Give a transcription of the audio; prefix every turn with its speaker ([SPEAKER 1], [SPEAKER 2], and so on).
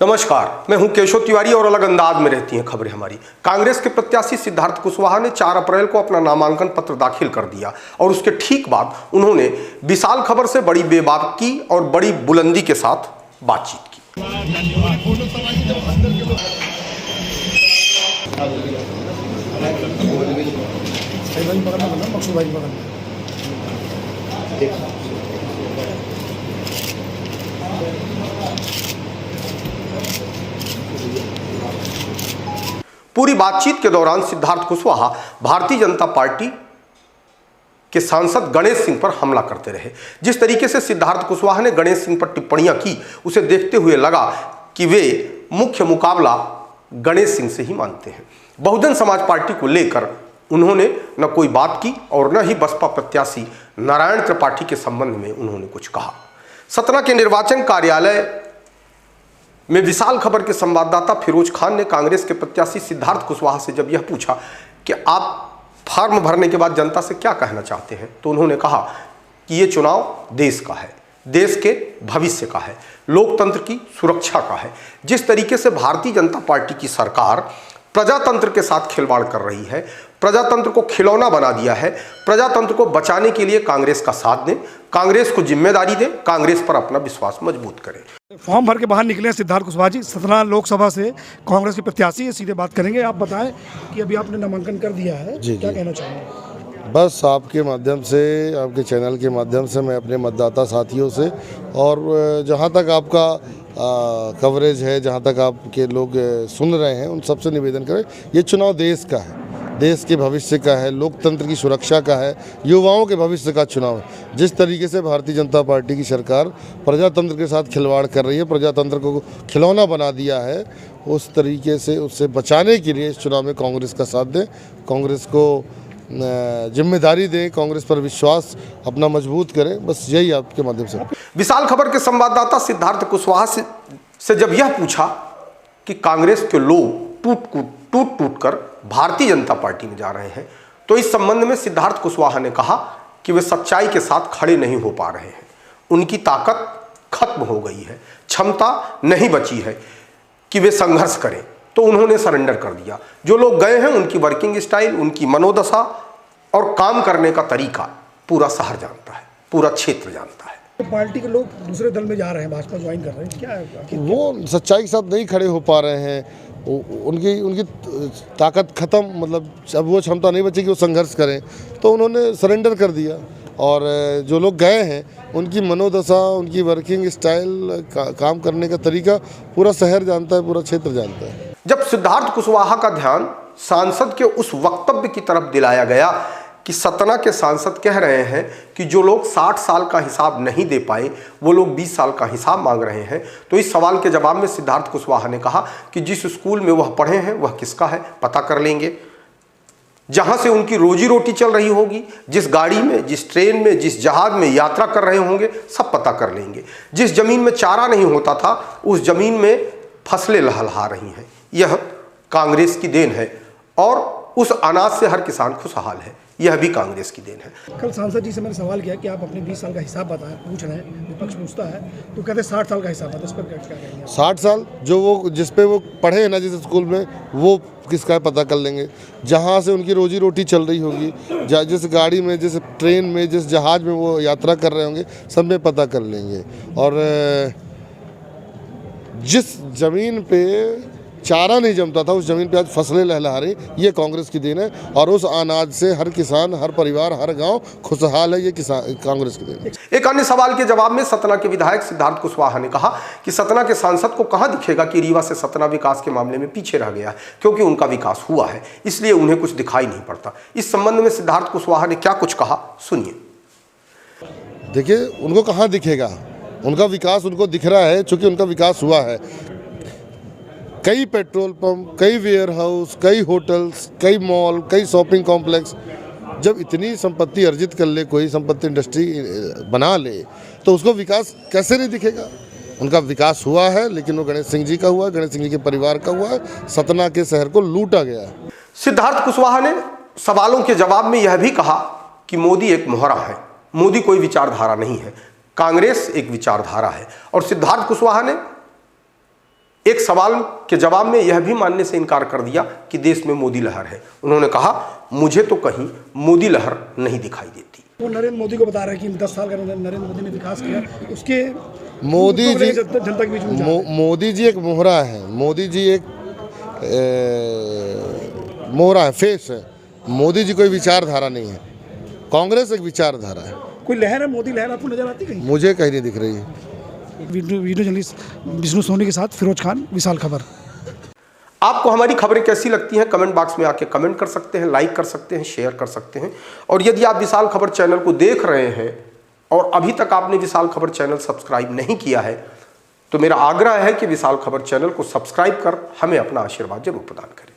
[SPEAKER 1] नमस्कार, मैं हूं केशव तिवारी और अलग अंदाज में रहती हैं खबरें हमारी। कांग्रेस के प्रत्याशी सिद्धार्थ कुशवाहा ने 4 अप्रैल को अपना नामांकन पत्र दाखिल कर दिया और उसके ठीक बाद उन्होंने विशाल खबर से बड़ी बेबाकी और बड़ी बुलंदी के साथ बातचीत की। पूरी बातचीत के दौरान सिद्धार्थ कुशवाहा भारतीय जनता पार्टी के सांसद गणेश सिंह पर हमला करते रहे। जिस तरीके से सिद्धार्थ कुशवाहा ने गणेश सिंह पर टिप्पणियां की, उसे देखते हुए लगा कि वे मुख्य मुकाबला गणेश सिंह से ही मानते हैं। बहुजन समाज पार्टी को लेकर उन्होंने न कोई बात की और न ही बसपा प्रत्याशी नारायण त्रिपाठी के संबंध में उन्होंने कुछ कहा। सतना के निर्वाचन कार्यालय में विशाल खबर के संवाददाता फिरोज खान ने कांग्रेस के प्रत्याशी सिद्धार्थ कुशवाहा से जब यह पूछा कि आप फॉर्म भरने के बाद जनता से क्या कहना चाहते हैं, तो उन्होंने कहा कि ये चुनाव देश का है, देश के भविष्य का है, लोकतंत्र की सुरक्षा का है। जिस तरीके से भारतीय जनता पार्टी की सरकार प्रजातंत्र के साथ खिलवाड़ कर रही है, प्रजातंत्र को खिलौना बना दिया है, प्रजातंत्र को बचाने के लिए कांग्रेस का साथ दें, कांग्रेस को जिम्मेदारी दें, कांग्रेस पर अपना विश्वास मजबूत करें।
[SPEAKER 2] फॉर्म भर के बाहर निकले हैं सिद्धार्थ कुशवाहा जी, सतना लोकसभा से कांग्रेस के प्रत्याशी है। सीधे बात करेंगे। आप बताएं कि अभी आपने नामांकन कर दिया है, क्या कहना चाहेंगे?
[SPEAKER 3] बस आपके माध्यम से, आपके चैनल के माध्यम से मैं अपने मतदाता साथियों से और जहां तक आपका कवरेज है, जहां तक आपके लोग सुन रहे हैं, उन सबसे निवेदन करें, ये चुनाव देश का है, देश के भविष्य का है, लोकतंत्र की सुरक्षा का है, युवाओं के भविष्य का चुनाव है। जिस तरीके से भारतीय जनता पार्टी की सरकार प्रजातंत्र के साथ खिलवाड़ कर रही है, प्रजातंत्र को खिलौना बना दिया है, उस तरीके से उससे बचाने के लिए इस चुनाव में कांग्रेस का साथ दें, कांग्रेस को जिम्मेदारी दें, कांग्रेस पर विश्वास अपना मजबूत करें। बस यही आपके माध्यम से।
[SPEAKER 1] विशाल खबर के संवाददाता सिद्धार्थ कुशवाहा से जब यह पूछा कि कांग्रेस के लोग टूट कर भारतीय जनता पार्टी में जा रहे हैं, तो इस संबंध में सिद्धार्थ कुशवाहा ने कहा कि वे सच्चाई के साथ खड़े नहीं हो पा रहे हैं, उनकी ताकत खत्म हो गई है, क्षमता नहीं बची है कि वे संघर्ष करें, तो उन्होंने सरेंडर कर दिया। जो लोग गए हैं, उनकी वर्किंग स्टाइल, उनकी मनोदशा और काम करने का तरीका पूरा शहर जानता है, पूरा क्षेत्र जानता है।
[SPEAKER 2] तो पार्टी के लोग दूसरे दल में जा रहे हैं, भाजपा ज्वाइन कर रहे हैं, क्या है?
[SPEAKER 3] वो सच्चाई के साथ नहीं खड़े हो पा रहे हैं, उनकी ताकत खत्म, मतलब अब वो क्षमता नहीं बची कि वो संघर्ष करें, तो उन्होंने सरेंडर कर दिया। और जो लोग गए हैं, उनकी मनोदशा, उनकी वर्किंग स्टाइल, काम करने का तरीका पूरा शहर जानता है, पूरा क्षेत्र जानता है।
[SPEAKER 1] जब सिद्धार्थ कुशवाहा का ध्यान सांसद के उस वक्तव्य की तरफ दिलाया गया कि सतना के सांसद कह रहे हैं कि जो लोग 60 साल का हिसाब नहीं दे पाए, वो लोग 20 साल का हिसाब मांग रहे हैं, तो इस सवाल के जवाब में सिद्धार्थ कुशवाहा ने कहा कि जिस स्कूल में वह पढ़े हैं वह किसका है पता कर लेंगे, जहां से उनकी रोजी रोटी चल रही होगी, जिस गाड़ी में, जिस ट्रेन में, जिस जहाज में यात्रा कर रहे होंगे, सब पता कर लेंगे। जिस जमीन में चारा नहीं होता था, उस जमीन में फसलें लहलहा रही हैं। यह कांग्रेस की देन है और उस अनाज से हर किसान खुशहाल है, यह भी कांग्रेस की देन है।
[SPEAKER 2] कल सांसद जी से मैंने सवाल किया कि आप अपने 20 साल का हिसाब बताएं, पूछ रहे हैं, विपक्ष पूछता है, तो कहते 60 साल का हिसाब है। इस पर क्या कहेंगे?
[SPEAKER 3] 60 साल जो वो जिस पे वो पढ़े हैं ना, जिस स्कूल में, वो किसका है पता कर लेंगे। जहाँ से उनकी रोजी रोटी चल रही होगी, जिस गाड़ी में, जिस ट्रेन में, जिस जहाज में वो यात्रा कर रहे होंगे, सब में पता कर लेंगे। और जिस ज़मीन पे चारा नहीं जमता था, उस जमीन पे आज फसलें लहलहा रही, ये कांग्रेस की देन है। और उस अनाज से हर किसान, हर परिवार, हर गांव खुशहाल है, ये कांग्रेस की देन है।
[SPEAKER 1] एक अन्य सवाल के जवाब में सतना के विधायक सिद्धार्थ कुशवाहा ने कहा कि सतना के सांसद को कहां दिखेगा कि रीवा से सतना विकास के मामले में पीछे रह गया है, क्योंकि उनका विकास हुआ है, इसलिए उन्हें कुछ दिखाई नहीं पड़ता। इस संबंध में सिद्धार्थ कुशवाहा ने क्या कुछ कहा, सुनिए।
[SPEAKER 3] देखिए, उनको कहाँ दिखेगा, उनका विकास उनको दिख रहा है, चूँकि उनका विकास हुआ है। कई पेट्रोल पंप, कई वेयर हाउस, कई होटल्स, कई मॉल, कई शॉपिंग कॉम्प्लेक्स, जब इतनी संपत्ति अर्जित कर ले, कोई संपत्ति इंडस्ट्री बना ले, तो उसको विकास कैसे नहीं दिखेगा। उनका विकास हुआ है, लेकिन वो गणेश सिंह जी का हुआ है, गणेश सिंह जी के परिवार का हुआ है, सतना के शहर को लूटा गया है।
[SPEAKER 1] सिद्धार्थ कुशवाहा ने सवालों के जवाब में यह भी कहा कि मोदी एक मोहरा है, मोदी कोई विचारधारा नहीं है, कांग्रेस एक विचारधारा है। और सिद्धार्थ कुशवाहा ने एक सवाल के जवाब में यह भी मानने से इनकार कर दिया कि देश में मोदी लहर है। उन्होंने कहा, मुझे तो कहीं मोदी लहर नहीं दिखाई देती।
[SPEAKER 2] वो नरेंद्र मोदी को बता रहे हैं कि 10 साल का नरेंद्र मोदी ने विकास किया, उसके
[SPEAKER 3] मोदी जी
[SPEAKER 2] जनता के बीच में
[SPEAKER 3] मोदी जी एक मोहरा है, मोदी जी एक मोहरा है, फेस है। मोदी जी कोई विचारधारा नहीं है, कांग्रेस एक विचारधारा है।
[SPEAKER 2] कोई लहर है, मोदी लहर आपको नजर आती कहीं?
[SPEAKER 3] मुझे कहीं नहीं दिख रही है।
[SPEAKER 2] वीडियो जर्नलिस्ट विष्णु सोनी के साथ फिरोज खान, विशाल खबर।
[SPEAKER 1] आपको हमारी खबरें कैसी लगती हैं कमेंट बॉक्स में आके कमेंट कर सकते हैं, लाइक कर सकते हैं, शेयर कर सकते हैं। और यदि आप विशाल खबर चैनल को देख रहे हैं और अभी तक आपने विशाल खबर चैनल सब्सक्राइब नहीं किया है तो मेरा आग्रह है कि विशाल खबर चैनल को सब्सक्राइब कर हमें अपना आशीर्वाद जरूर प्रदान करें।